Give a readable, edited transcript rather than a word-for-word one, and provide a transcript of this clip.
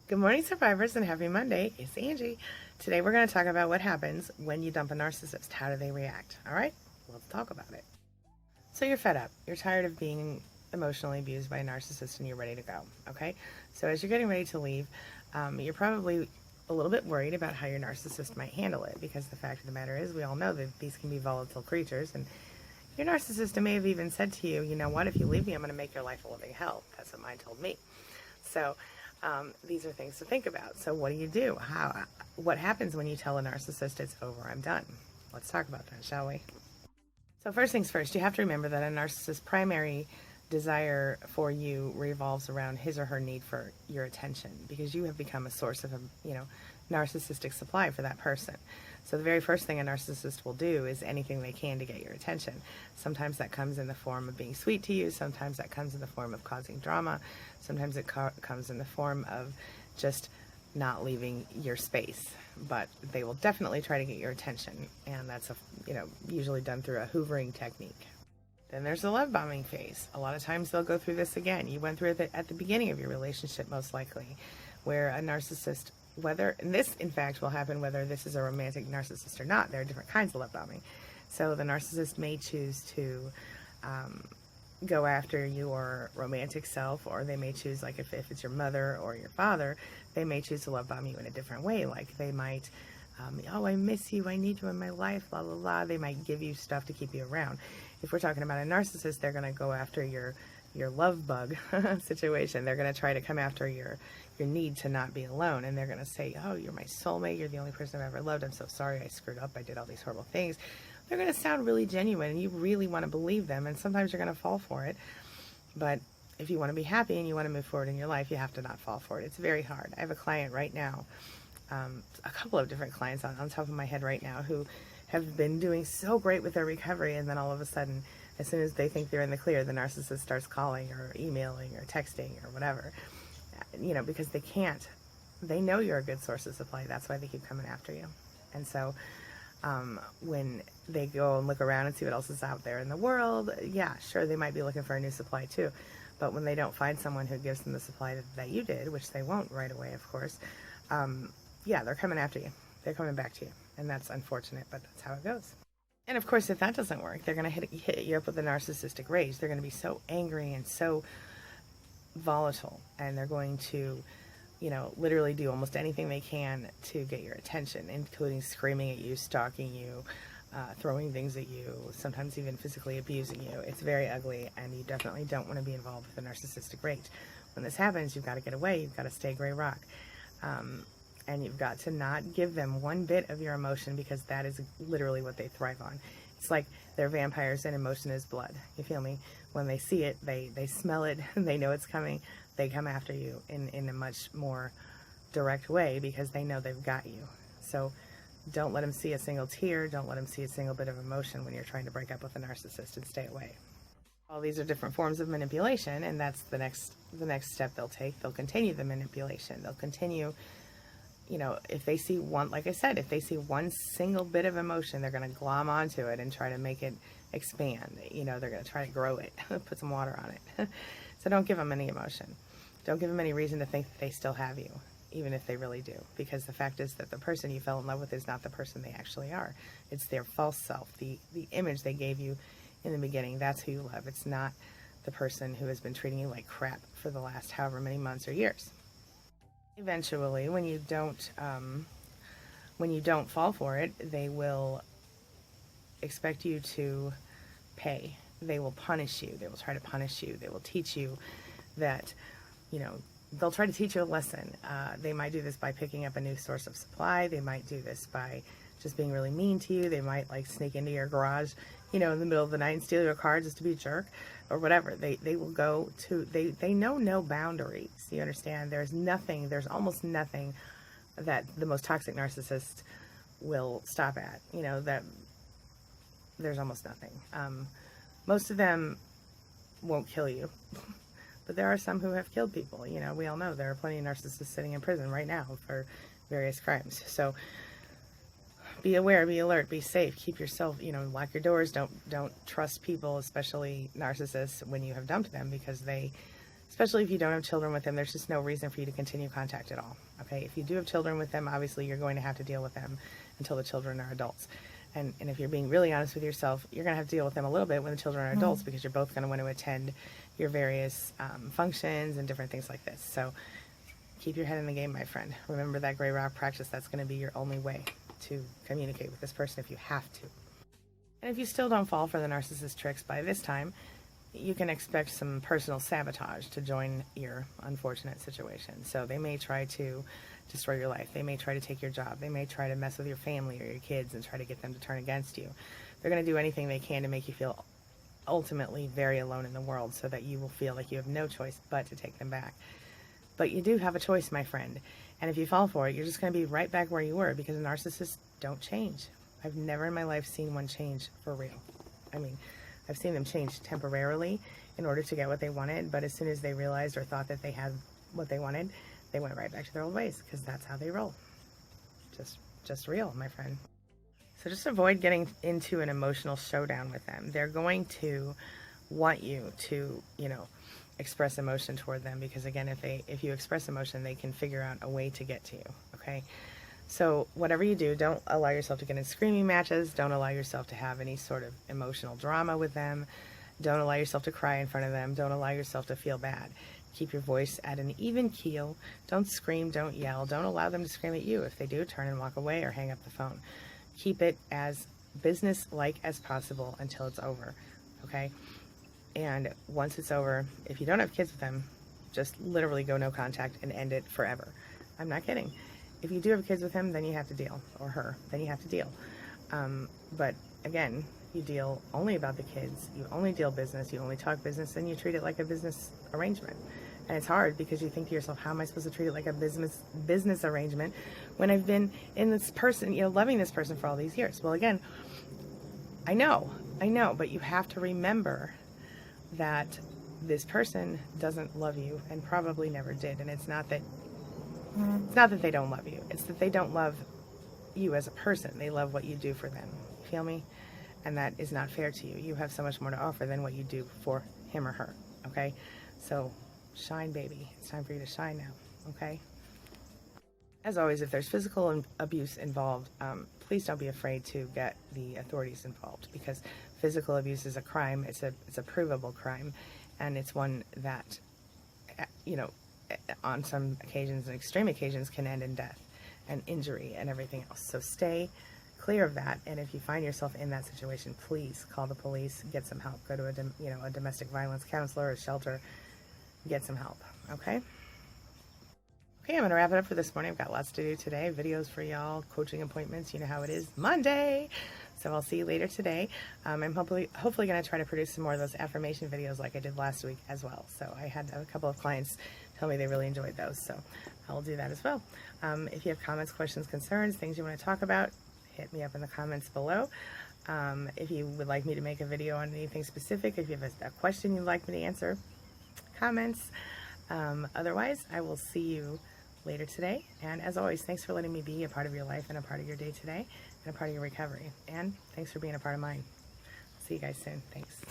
Good morning, survivors, and happy Monday. It's Angie. Today we're going to talk about what happens when you dump a narcissist. How do they react? All right, let's talk about it. So you're fed up. You're tired of being emotionally abused by a narcissist and you're ready to go. Okay, so as you're getting ready to leave, you're probably a little bit worried about how your narcissist might handle it, because the fact of the matter is we all know that these can be volatile creatures, and your narcissist may have even said to you, you know what, if you leave me, I'm going to make your life a living hell. That's what mine told me. So these are things to think about. So what do? What happens when you tell a narcissist it's over, I'm done? Let's talk about that, shall we? So first things first, you have to remember that a narcissist's primary desire for you revolves around his or her need for your attention, because you have become a source of a, narcissistic supply for that person. So the very first thing a narcissist will do is anything they can to get your attention. Sometimes that comes in the form of being sweet to you. Sometimes that comes in the form of causing drama. Sometimes it comes in the form of just not leaving your space. But they will definitely try to get your attention, and that's usually done through a hoovering technique. Then there's the love bombing phase. A lot of times they'll go through this again. You went through it at the beginning of your relationship, most likely, where a narcissist, and this in fact will happen whether this is a romantic narcissist or not. There are different kinds of love bombing. So the narcissist may choose to go after your romantic self, or they may choose, like if it's your mother or your father, they may choose to love bomb you in a different way. Like they might, oh, I miss you, I need you in my life, blah, blah, blah. They might give you stuff to keep you around. If we're talking about a narcissist, they're going to go after your love bug situation. They're going to try to come after your need to not be alone, and they're going to say, oh, you're my soulmate, you're the only person I've ever loved, I'm so sorry I screwed up, I did all these horrible things. They're going to sound really genuine, and you really want to believe them, and sometimes you're going to fall for it. But if you want to be happy and you want to move forward in your life, you have to not fall for it. It's very hard. I have a client right now, a couple of different clients on top of my head right now, who have been doing so great with their recovery, and then all of a sudden, as soon as they think they're in the clear, the narcissist starts calling or emailing or texting or whatever, because they know you're a good source of supply. That's why they keep coming after you. And so when they go and look around and see what else is out there in the world, yeah, sure, they might be looking for a new supply too. But when they don't find someone who gives them the supply that you did, which they won't right away, of course, yeah, they're coming after you. They're coming back to you. And that's unfortunate, but that's how it goes. And of course, if that doesn't work, they're going to hit you up with a narcissistic rage. They're going to be so angry and so volatile, and they're going to, literally do almost anything they can to get your attention, including screaming at you, stalking you, throwing things at you, sometimes even physically abusing you. It's very ugly, and you definitely don't want to be involved with a narcissistic rage. When this happens, you've got to get away. You've got to stay gray rock. And you've got to not give them one bit of your emotion, because that is literally what they thrive on. It's like they're vampires and emotion is blood. You feel me? When they see it, they smell it, they know it's coming, they come after you in a much more direct way, because they know they've got you. So don't let them see a single tear, don't let them see a single bit of emotion when you're trying to break up with a narcissist, and stay away. All these are different forms of manipulation, and that's the next step they'll take. They'll continue the manipulation. They'll continue, if they see one, like I said, if they see one single bit of emotion, they're going to glom onto it and try to make it expand. They're going to try to grow it, put some water on it. So don't give them any emotion. Don't give them any reason to think that they still have you, even if they really do. Because the fact is that the person you fell in love with is not the person they actually are. It's their false self, the image they gave you in the beginning. That's who you love. It's not the person who has been treating you like crap for the last however many months or years. Eventually, when you don't fall for it, they will expect you to pay. They will punish you. They will try to punish you. They will teach you that, they'll try to teach you a lesson. They might do this by picking up a new source of supply. They might do this by just being really mean to you. They might sneak into your garage, in the middle of the night and steal your car just to be a jerk, or whatever. They will go to, they know no boundaries. You understand? There's almost nothing that the most toxic narcissist will stop at. That there's almost nothing. Most of them won't kill you, but there are some who have killed people. We all know there are plenty of narcissists sitting in prison right now for various crimes. So be aware, be alert, be safe, keep yourself, lock your doors. Don't trust people, especially narcissists, when you have dumped them, because they especially if you don't have children with them. There's just no reason for you to continue contact at all. Okay, if you do have children with them, obviously you're going to have to deal with them until the children are adults. And if you're being really honest with yourself, you're going to have to deal with them a little bit when the children are adults, because you're both going to want to attend your various functions and different things like this. So keep your head in the game, my friend. Remember that gray rock practice. That's going to be your only way to communicate with this person if you have to. And if you still don't fall for the narcissist tricks by this time, you can expect some personal sabotage to join your unfortunate situation. So they may try to destroy your life. They may try to take your job. They may try to mess with your family or your kids and try to get them to turn against you. They're going to do anything they can to make you feel ultimately very alone in the world, so that you will feel like you have no choice but to take them back. But you do have a choice, my friend. And if you fall for it, you're just going to be right back where you were, because narcissists don't change. I've never in my life seen one change for real. I mean, I've seen them change temporarily in order to get what they wanted, but as soon as they realized or thought that they had what they wanted, they went right back to their old ways, because that's how they roll. Just real, my friend. So just avoid getting into an emotional showdown with them. They're going to want you to, express emotion toward them, because again, if you express emotion, they can figure out a way to get to you, okay? So whatever you do, don't allow yourself to get in screaming matches. Don't allow yourself to have any sort of emotional drama with them. Don't allow yourself to cry in front of them. Don't allow yourself to feel bad. Keep your voice at an even keel. Don't scream, don't yell. Don't allow them to scream at you. If they do, turn and walk away or hang up the phone. Keep it as business-like as possible until it's over, okay? And once it's over, if you don't have kids with them, just literally go no contact and end it forever. I'm not kidding. If you do have kids with him, then you have to deal, or her, then you have to deal. But again, you deal only about the kids, you only deal business, you only talk business, and you treat it like a business arrangement. And it's hard, because you think to yourself, how am I supposed to treat it like a business arrangement when I've been in this person, loving this person for all these years? Well, again, I know, but you have to remember that this person doesn't love you and probably never did. And it's not that they don't love you. It's that they don't love you as a person. They love what you do for them. You feel me? And that is not fair to you. You have so much more to offer than what you do for him or her. Okay? So shine, baby. It's time for you to shine now. Okay? As always, if there's physical abuse involved, please don't be afraid to get the authorities involved, because physical abuse is a crime. It's a provable crime, and it's one that, on some occasions and extreme occasions, can end in death and injury and everything else. So stay clear of that. And if you find yourself in that situation, please call the police, get some help. Go to a domestic violence counselor, a shelter, get some help. Okay? Okay, I'm going to wrap it up for this morning. I've got lots to do today. Videos for y'all, coaching appointments. You know how it is. Monday! So I'll see you later today. I'm hopefully going to try to produce some more of those affirmation videos like I did last week as well. So I had a couple of clients tell me they really enjoyed those. So I'll do that as well. If you have comments, questions, concerns, things you want to talk about, hit me up in the comments below. If you would like me to make a video on anything specific, if you have a question you'd like me to answer, comments. Otherwise, I will see you later today. And as always, thanks for letting me be a part of your life and a part of your day today and a part of your recovery. And thanks for being a part of mine. See you guys soon. Thanks.